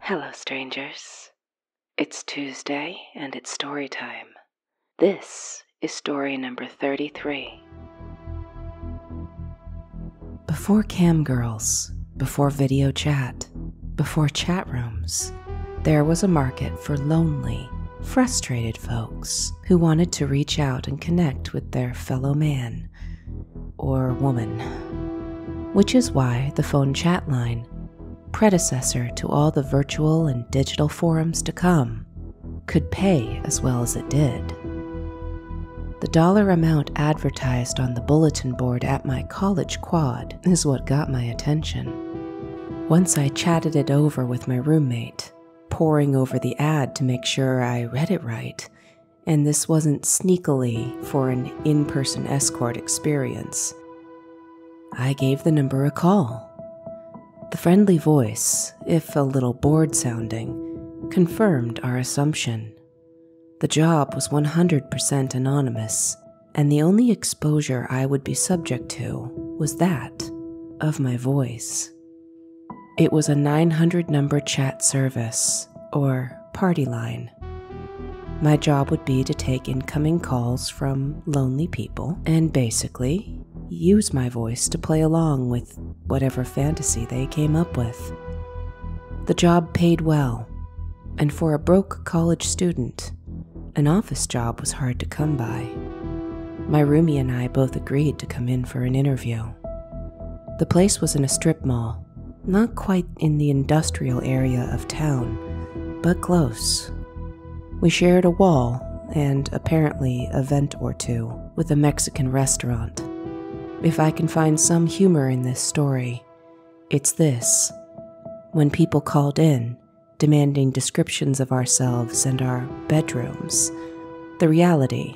Hello, strangers. It's Tuesday and it's story time. This is story number 33. Before cam girls, before video chat, before chat rooms, there was a market for lonely, frustrated folks who wanted to reach out and connect with their fellow man or woman. Which is why the phone chat line, predecessor to all the virtual and digital forums to come, could pay as well as it did. The dollar amount advertised on the bulletin board at my college quad is what got my attention. Once I chatted it over with my roommate, poring over the ad to make sure I read it right, and this wasn't sneakily for an in-person escort experience, I gave the number a call. The friendly voice, if a little bored-sounding, confirmed our assumption. The job was 100% anonymous, and the only exposure I would be subject to was that of my voice. It was a 900-number chat service, or party line. My job would be to take incoming calls from lonely people and basically use my voice to play along with whatever fantasy they came up with. The job paid well, and for a broke college student, an office job was hard to come by. My roomie and I both agreed to come in for an interview. The place was in a strip mall, not quite in the industrial area of town, but close. We shared a wall and apparently a vent or two with a Mexican restaurant. If I can find some humor in this story, it's this. When people called in, demanding descriptions of ourselves and our bedrooms, the reality,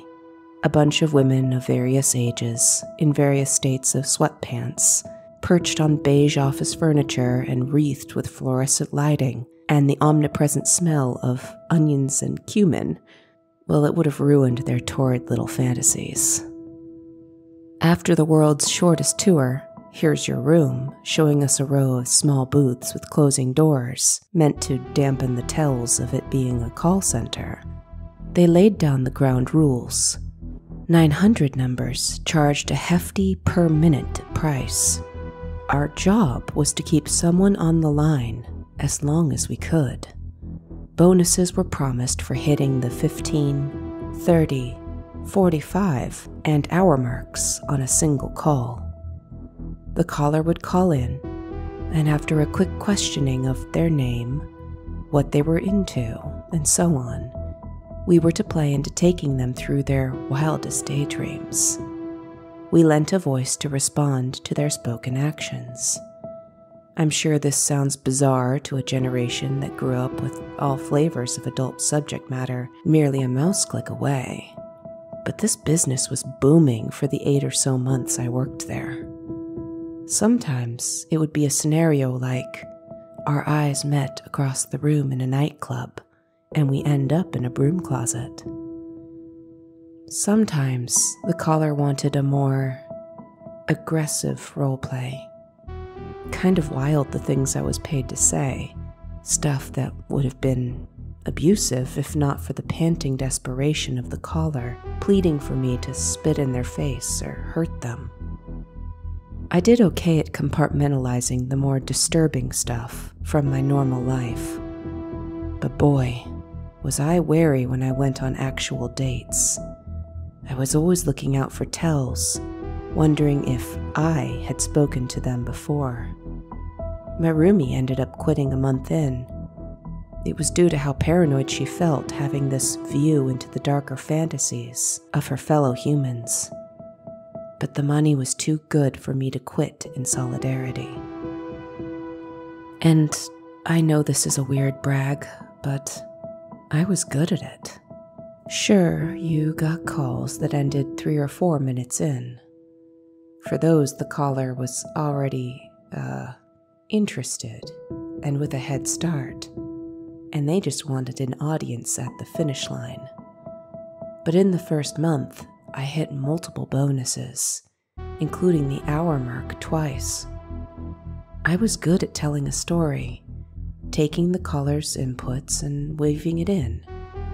a bunch of women of various ages, in various states of sweatpants, perched on beige office furniture and wreathed with fluorescent lighting, and the omnipresent smell of onions and cumin, well, it would have ruined their torrid little fantasies. After the world's shortest tour, Here's Your Room, showing us a row of small booths with closing doors, meant to dampen the tells of it being a call center, they laid down the ground rules. 900 numbers charged a hefty per-minute price. Our job was to keep someone on the line as long as we could. Bonuses were promised for hitting the 15, 30, 45, and hour marks on a single call. The caller would call in, and after a quick questioning of their name, what they were into, and so on, we were to play into taking them through their wildest daydreams. We lent a voice to respond to their spoken actions. I'm sure this sounds bizarre to a generation that grew up with all flavors of adult subject matter merely a mouse click away. But this business was booming for the 8 or so months I worked there. Sometimes it would be a scenario like our eyes met across the room in a nightclub and we end up in a broom closet. Sometimes the caller wanted a more aggressive roleplay. Kind of wild, the things I was paid to say. Stuff that would have been abusive if not for the panting desperation of the caller, pleading for me to spit in their face or hurt them. I did okay at compartmentalizing the more disturbing stuff from my normal life. But boy, was I wary when I went on actual dates. I was always looking out for tells, wondering if I had spoken to them before. My roomie ended up quitting a month in. It was due to how paranoid she felt having this view into the darker fantasies of her fellow humans. But the money was too good for me to quit in solidarity. And I know this is a weird brag, but I was good at it. Sure, you got calls that ended 3 or 4 minutes in. For those, the caller was already, interested and with a head start, and they just wanted an audience at the finish line. But in the first month, I hit multiple bonuses, including the hour mark twice. I was good at telling a story, taking the caller's inputs and weaving it in,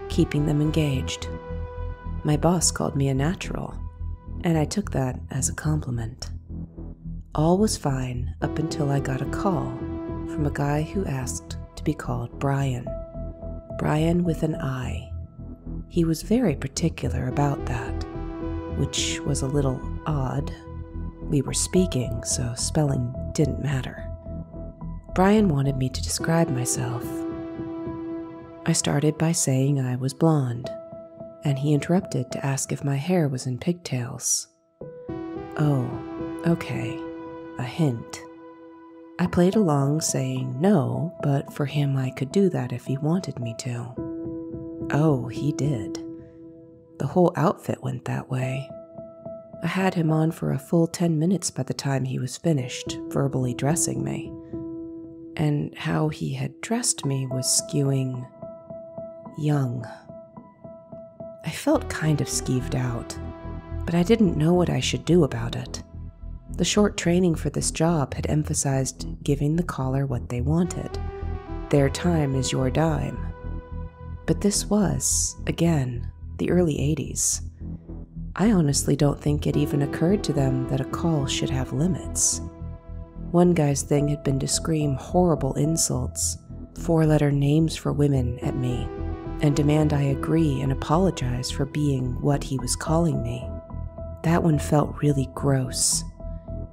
keeping them engaged. My boss called me a natural, and I took that as a compliment. All was fine up until I got a call from a guy who asked to be called Brian. Brian with an I. He was very particular about that, which was a little odd. We were speaking, so spelling didn't matter. Brian wanted me to describe myself. I started by saying I was blonde, and he interrupted to ask if my hair was in pigtails. Oh, okay, a hint. I played along saying no, but for him I could do that if he wanted me to. Oh, he did. The whole outfit went that way. I had him on for a full 10 minutes by the time he was finished verbally dressing me. And how he had dressed me was skewing young. I felt kind of skeeved out, but I didn't know what I should do about it. The short training for this job had emphasized giving the caller what they wanted. Their time is your dime. But this was, again, the early 80s. I honestly don't think it even occurred to them that a call should have limits. One guy's thing had been to scream horrible insults, 4-letter names for women at me, and demand I agree and apologize for being what he was calling me. That one felt really gross,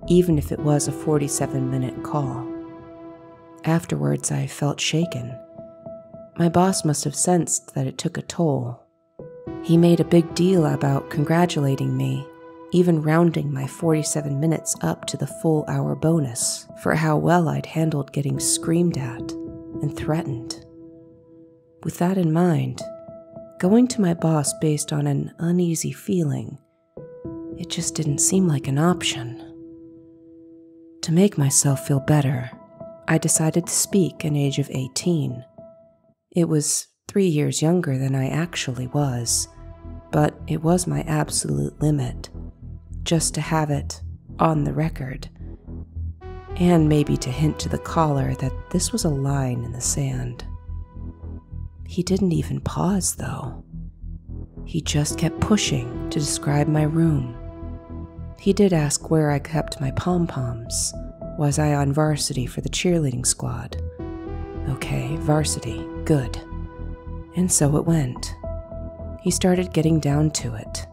even if it was a 47-minute call. Afterwards, I felt shaken. My boss must have sensed that it took a toll. He made a big deal about congratulating me, even rounding my 47 minutes up to the full hour bonus for how well I'd handled getting screamed at and threatened. With that in mind, going to my boss based on an uneasy feeling, it just didn't seem like an option. To make myself feel better, I decided to speak at an age of 18. It was 3 years younger than I actually was, but it was my absolute limit, just to have it on the record, and maybe to hint to the caller that this was a line in the sand. He didn't even pause, though. He just kept pushing to describe my room. He did ask where I kept my pom-poms. Was I on varsity for the cheerleading squad? Okay, varsity, good. And so it went. He started getting down to it.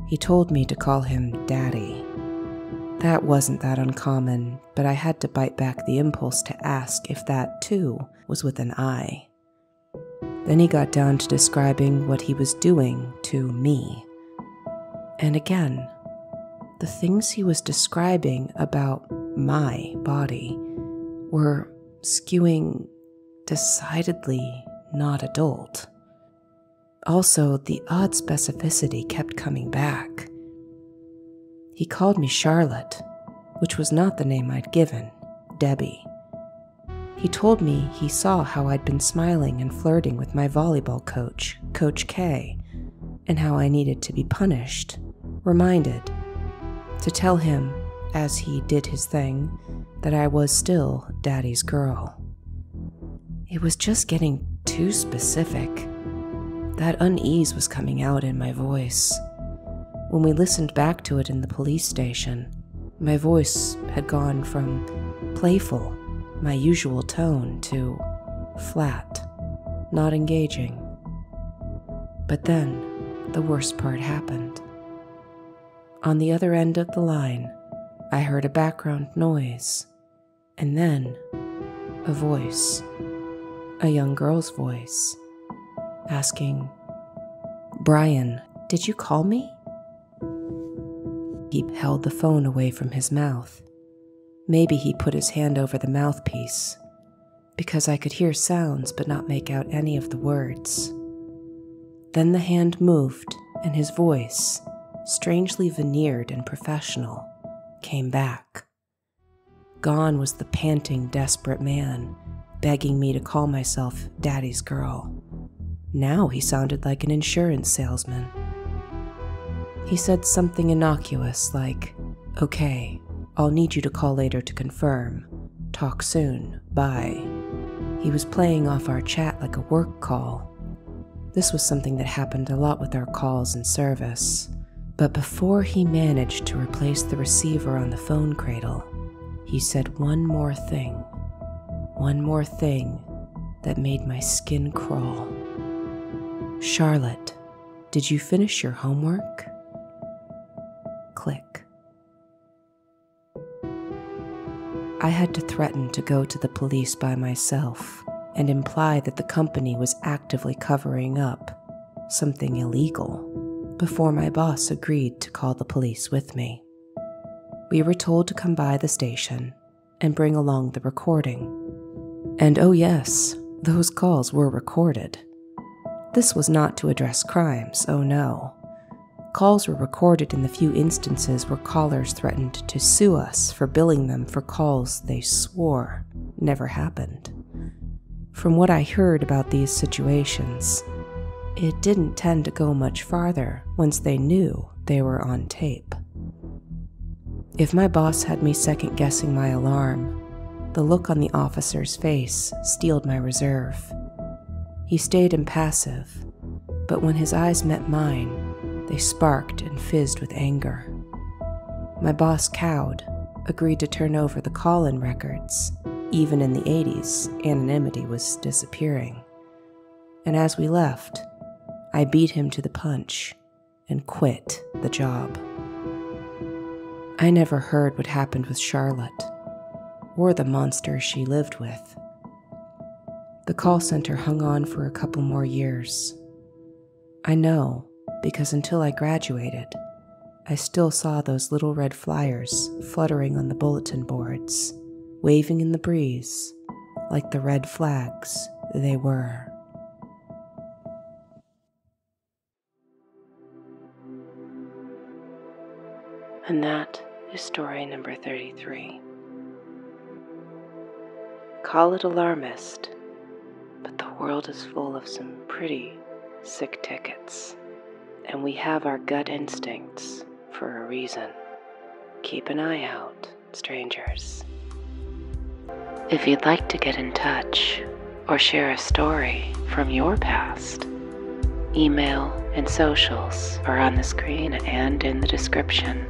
He told me to call him Daddy. That wasn't that uncommon, but I had to bite back the impulse to ask if that, too, was with an I. Then he got down to describing what he was doing to me. And again, the things he was describing about my body were skewing decidedly not adult. Also, the odd specificity kept coming back. He called me Charlotte, which was not the name I'd given, Debbie. He told me he saw how I'd been smiling and flirting with my volleyball coach, Coach K, and how I needed to be punished, reminded, to tell him, as he did his thing, that I was still Daddy's girl. It was just getting too specific. That unease was coming out in my voice. When we listened back to it in the police station, my voice had gone from playful, my usual tone, to flat, not engaging. But then, the worst part happened. On the other end of the line, I heard a background noise, and then a voice, a young girl's voice, asking, "Brian, did you call me?" He held the phone away from his mouth. Maybe he put his hand over the mouthpiece, because I could hear sounds but not make out any of the words. Then the hand moved, and his voice, strangely veneered and professional, came back. Gone was the panting, desperate man, begging me to call myself Daddy's girl. Now he sounded like an insurance salesman. He said something innocuous like, "Okay, I'll need you to call later to confirm. Talk soon. Bye." He was playing off our chat like a work call. This was something that happened a lot with our calls and service. But before he managed to replace the receiver on the phone cradle, he said one more thing that made my skin crawl. "Charlotte, did you finish your homework?" Click. I had to threaten to go to the police by myself and imply that the company was actively covering up something illegal before my boss agreed to call the police with me. We were told to come by the station and bring along the recording. And oh yes, those calls were recorded. This was not to address crimes, oh no. Calls were recorded in the few instances where callers threatened to sue us for billing them for calls they swore never happened. From what I heard about these situations, it didn't tend to go much farther once they knew they were on tape. If my boss had me second-guessing my alarm, the look on the officer's face steeled my reserve. He stayed impassive, but when his eyes met mine, they sparked and fizzed with anger. My boss cowed, agreed to turn over the call-in records. Even in the 80s, anonymity was disappearing. And as we left, I beat him to the punch and quit the job. I never heard what happened with Charlotte, or the monster she lived with. The call center hung on for a couple more years. I know, because until I graduated, I still saw those little red flyers fluttering on the bulletin boards, waving in the breeze like the red flags they were. And that is story number 33. Call it alarmist, but the world is full of some pretty sick tickets, and we have our gut instincts for a reason. Keep an eye out, strangers. If you'd like to get in touch or share a story from your past, email and socials are on the screen and in the description.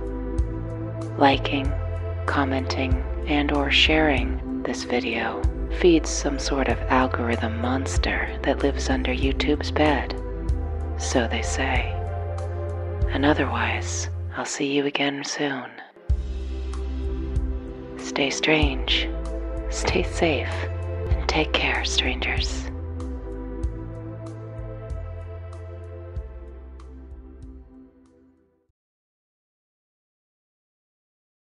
Liking, commenting, and or sharing this video feeds some sort of algorithm monster that lives under YouTube's bed. So they say. And otherwise, I'll see you again soon. Stay strange, stay safe, and take care, strangers.